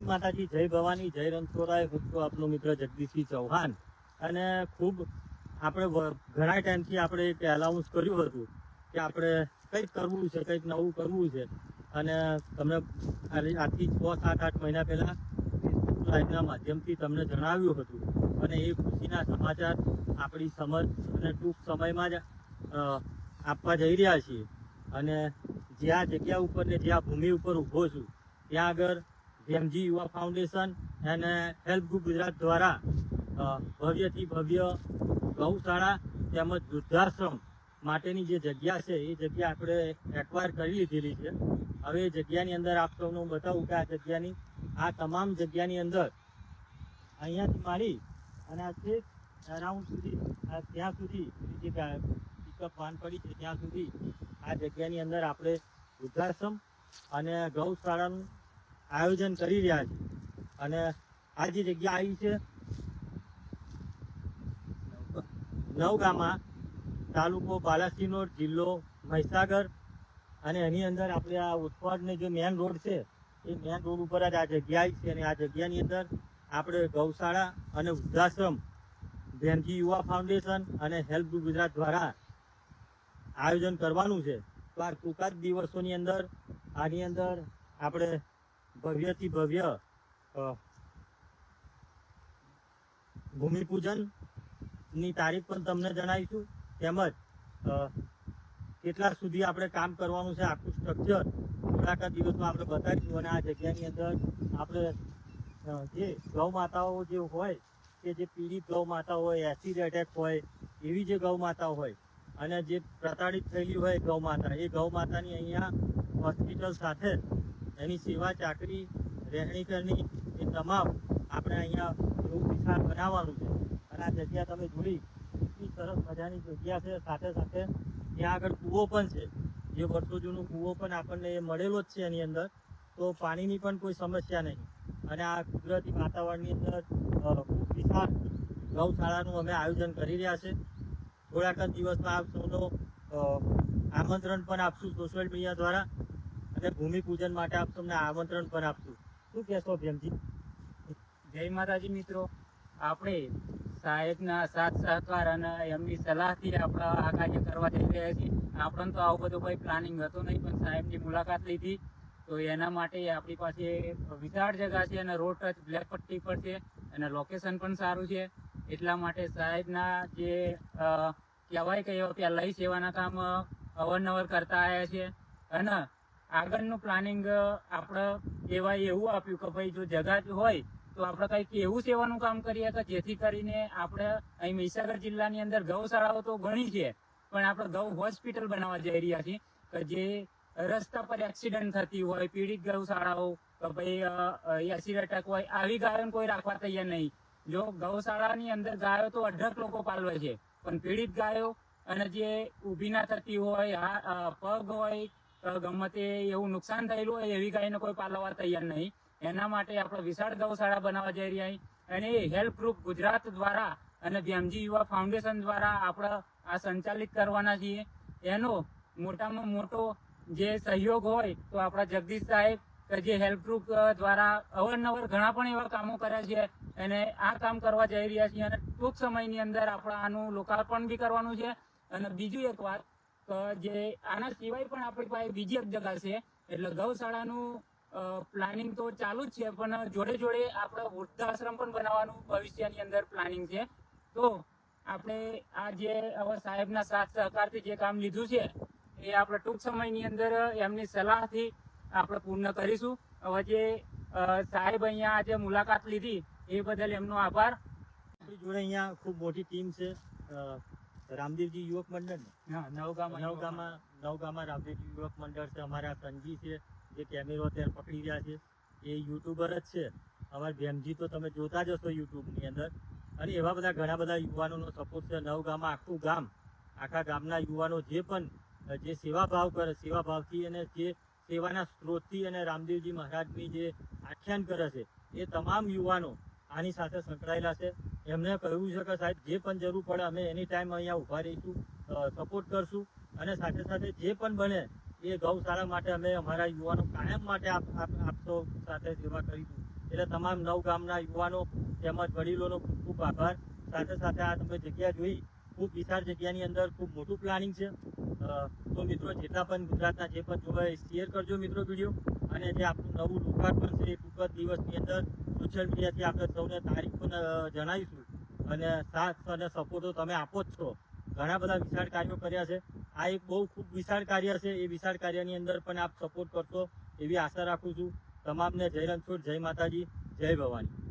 માતાજી, જય ભવાની, જય રણછોડરાય. હું છું આપનો મિત્ર જગદીશસિંહ ચૌહાણ. અને ખૂબ આપણે ઘણા ટાઈમથી આપણે એક એલાઉન્સ કર્યું હતું કે આપણે કંઈક કરવું છે, કંઈક નવું કરવું છે. અને તમને આજથી 6-7-8 મહિના પહેલાં ફેસબુક લાઈવના માધ્યમથી તમને જણાવ્યું હતું. અને એ ખુશીના સમાચાર આપણી સમજ અને ટૂંક સમયમાં જ આપવા જઈ રહ્યા છીએ. અને જ્યાં જગ્યા ઉપર ને જ્યાં ભૂમિ ઉપર ઊભો છું ત્યાં આગળ ભેમજી યુવા ફાઉન્ડેશન અને હેલ્પ ગ્રુપ ગુજરાત દ્વારા ભવ્યથી ભવ્ય ગૌશાળા તેમજ વૃદ્ધાશ્રમ માટેની જે જગ્યા છે એ જગ્યા આપણે એક્વાયર કરી લીધેલી છે. હવે એ જગ્યાની અંદર આપ સૌને હું બતાવું કે આ જગ્યાની આ તમામ જગ્યાની અંદર અહીંયાથી માંડી અને આ છેક અરાઉન્ડ સુધી ત્યાં સુધી જે પિકઅપ વાન પડી છે ત્યાં સુધી આ જગ્યાની અંદર આપણે વૃદ્ધાશ્રમ અને ગૌશાળાનું આયોજન કરી રહ્યા છે. અને આ જે જગ્યા આવી છે નવગામા, તાલુકો બાલાસિનોર, જિલ્લો મહીસાગર. અને એની અંદર આપણે આ ઉત્પાદને જે મેન રોડ છે એ મેન રોડ ઉપર જ આ જગ્યા આવી છે. અને આ જગ્યાની અંદર આપણે ગૌશાળા અને વૃદ્ધાશ્રમ ભેમજી યુવા ફાઉન્ડેશન અને હેલ્પ ગ્રુપ ગુજરાત દ્વારા આયોજન કરવાનું છે. તો આ ટૂંકા જ દિવસોની અંદર આની અંદર આપણે ભવ્યથી ભવ્ય ભૂમિપૂજનની તારીખ પણ તમને જણાવીશું. તેમજ કેટલા સુધી આપણે કામ કરવાનું છે આખું સ્ટ્રક્ચર થોડાક દિવસમાં આપણે બતાવીશું. અને આ જગ્યાની અંદર આપણે જે ગૌ માતાઓ જે હોય કે જે પીડિત ગૌ માતા હોય, એસિડ એટેક હોય એવી જે ગૌ માતા હોય અને જે પ્રતાડિત થયેલી હોય ગૌ માતા, એ ગૌ માતાની અહીંયા હોસ્પિટલ સાથે એની સેવા ચાકરી રહેણીકરની એ તમામ આપણે અહીંયા એવું વિસ્તાર બનાવવાનું છે. અને આ જગ્યા તમે જોઈ એટલી સરસ મજાની જગ્યા છે. સાથે સાથે ત્યાં આગળ કૂવો પણ છે, જે વર્ષો જૂનો કૂવો પણ આપણને એ મળેલો જ છે એની અંદર. તો પાણીની પણ કોઈ સમસ્યા નહીં. અને આ કુદરતી વાતાવરણની અંદર ખૂબ વિશાળ ગૌશાળાનું અમે આયોજન કરી રહ્યા છે. થોડાક જ દિવસમાં આપ સૌનો આમંત્રણ પણ આપશું સોશિયલ મીડિયા દ્વારા. અને ભૂમિપૂજન માટે આપ તમને આમંત્રણ પણ આપશું. શું કહેશો ભેમજી? જય માતાજી મિત્રો, આપણે સાહેબના સાથ સહકાર અને એમની સલાહથી આપણે આ કાર્ય કરવા જઈ રહ્યા છીએ. આપણને તો આવું બધું કોઈ પ્લાનિંગ હતું નહીં, પણ સાહેબની મુલાકાત લીધી તો એના માટે આપણી પાસે વિશાળ જગ્યા છે અને રોડ ટચ બ્લેક પટ્ટી પર છે અને લોકેશન પણ સારું છે. એટલા માટે સાહેબના જે કહેવાય કે પહેલાં સેવાના કામ અવારનવાર કરતા આવ્યા છે. અને આગળનું પ્લાનિંગ આપણે કહેવાય એવું આપ્યું કે ભાઈ જો જગા જ હોય તો આપણે કંઈક એવું સેવાનું કામ કરીએ કે જેથી કરીને આપણે અહીં મહીસાગર જિલ્લાની અંદર ગૌશાળાઓ તો ઘણી છે, પણ આપણે ગૌ હોસ્પિટલ બનાવવા જઈ રહ્યા છીએ કે જે રસ્તા પર એક્સિડન્ટ થતી હોય, પીડિત ગૌશાળાઓ કે ભાઈ એસિડ એટેક હોય, આવી ગાયોને કોઈ રાખવા તૈયાર નહીં. જો ગૌશાળાની અંદર ગાયો તો અઢળક લોકો પાલવે છે, પણ પીડિત ગાયો અને જે ઊભી ના થતી હોય, પગ હોય, ગમે તે એવું નુકસાન થયેલું હોય એવી ગાયને કોઈ પાલવા તૈયાર નહીં. એના માટે આપણે વિશાળ ગૌશાળા બનાવવા જઈ રહ્યા છીએ. અને એ હેલ્પ ગ્રુપ ગુજરાત દ્વારા અને ભેમજી યુવા ફાઉન્ડેશન દ્વારા આપણે આ સંચાલિત કરવાના છીએ. એનો મોટામાં મોટો જે સહયોગ હોય તો આપણા જગદીશ સાહેબ કે જે હેલ્પ ગ્રુપ દ્વારા અવારનવાર ઘણા પણ એવા કામો કર્યા છે અને આ કામ કરવા જઈ રહ્યા છીએ. અને ટૂંક સમયની અંદર આપણે આનું લોકાર્પણ બી કરવાનું છે. અને બીજું એક વાત કે જે આના સિવાય પણ આપણી પાસે બીજી એક જગ્યા છે, એટલે ગૌશાળાનું પ્લાનિંગ તો ચાલુ જ છે, પણ જોડે જોડે આપણે વૃદ્ધાશ્રમ પણ બનાવવાનું ભવિષ્યની અંદર પ્લાનિંગ છે. તો આપણે આ જે હવે સાહેબના સાથ સહકારથી જે કામ લીધું છે એ આપણે ટૂંક સમયની અંદર એમની સલાહથી આપણે પૂર્ણ કરીશું. હવે જે સાહેબ અહીંયા આજે મુલાકાત લીધી એ બદલ એમનો આભાર. આપણી જોડે અહીંયા ખૂબ મોટી ટીમ છે રામદેવજી યુવક મંડળ. નવગામા રામદેવજી યુવક મંડળ છે. અમારા સંજી છે જે કેમેરો અત્યારે પકડી રહ્યા છે, એ યુટ્યુબર જ છે. અમારા ભેમજી તો તમે જોતા જ હશો યુટ્યુબની અંદર. અને એવા બધા ઘણા બધા યુવાનોનો સપોર્ટ છે. નવગામા આખું ગામ, આખા ગામના યુવાનો જે પણ જે સેવાભાવ કરે, સેવાભાવથી અને જે સેવાના સ્ત્રોતથી અને રામદેવજી મહારાજની જે આખ્યાન કરે છે એ તમામ યુવાનો આની સાથે સંકળાયેલા છે. એમને કહ્યું છે કે સાહેબ જે પણ જરૂર પડે અમે એની ટાઈમ અહીંયા ઊભા રહીશું, સપોર્ટ કરશું. અને સાથે સાથે જે પણ બને એ ગૌશાળા માટે અમે અમારા યુવાનો કાયમ માટે આપતો સાથે સેવા કરીશું. એટલે તમામ નવ ગામના યુવાનો તેમજ વડીલોનો ખૂબ ખૂબ આભાર. સાથે સાથે આ તમે જગ્યા જોઈ, ખૂબ વિશાળ જગ્યાની અંદર ખૂબ મોટું પ્લાનિંગ છે. તો મિત્રો જેટલા પણ ગુજરાતના જે પણ જોવે શેર કરજો મિત્રો વિડીયો, અને જે આપણું નવું લોકાર્પણ છે એ ટૂંક જ દિવસની અંદર સોશિયલ મીડિયાથી આપણે સૌને તારીખ પણ જણાવીશું. અને સાથ અને સપોર્ટો તમે આપો જ છો. ઘણા બધા વિશાળ કાર્યો કર્યા છે. આ એક બહુ ખૂબ વિશાળ કાર્ય છે. એ વિશાળ કાર્યની અંદર પણ આપ સપોર્ટ કરશો એવી આશા રાખું છું. તમામને જય રણછોડ, જય માતાજી, જય ભવાની.